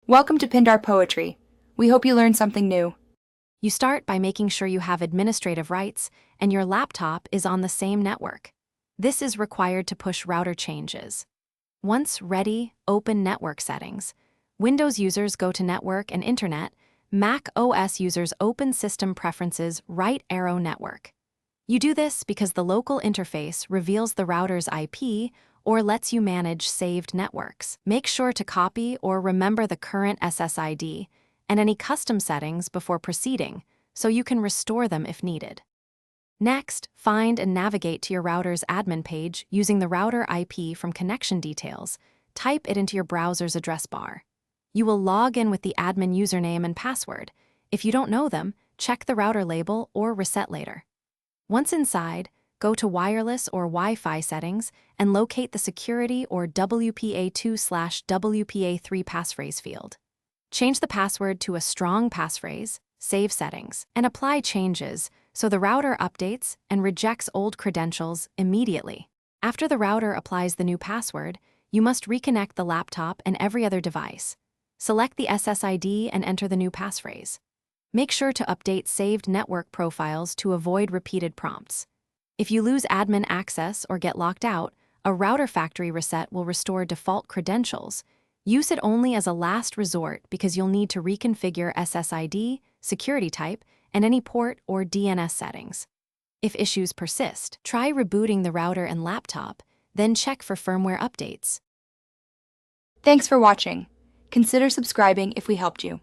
Welcome to Pindar Poetry. We hope you learned something new. You start by making sure you have administrative rights and your laptop is on the same network. This is required to push router changes. Once ready, open Network Settings. Windows users go to Network and Internet. macOS users open System Preferences, right arrow Network. You do this because the local interface reveals the router's IP or lets you manage saved networks. Make sure to copy or remember the current SSID and any custom settings before proceeding so you can restore them if needed. Next, find and navigate to your router's admin page using the router IP from connection details. Type it into your browser's address bar. You will log in with the admin username and password. If you don't know them, check the router label or reset later. Once inside, go to Wireless or Wi-Fi settings and locate the Security or WPA2/WPA3 passphrase field. Change the password to a strong passphrase, save settings, and apply changes so the router updates and rejects old credentials immediately. After the router applies the new password, you must reconnect the laptop and every other device. Select the SSID and enter the new passphrase. Make sure to update saved network profiles to avoid repeated prompts. If you lose admin access or get locked out, a router factory reset will restore default credentials. Use it only as a last resort because you'll need to reconfigure SSID, security type, and any port or DNS settings. If issues persist, try rebooting the router and laptop, then check for firmware updates. Thanks for watching. Consider subscribing if we helped you.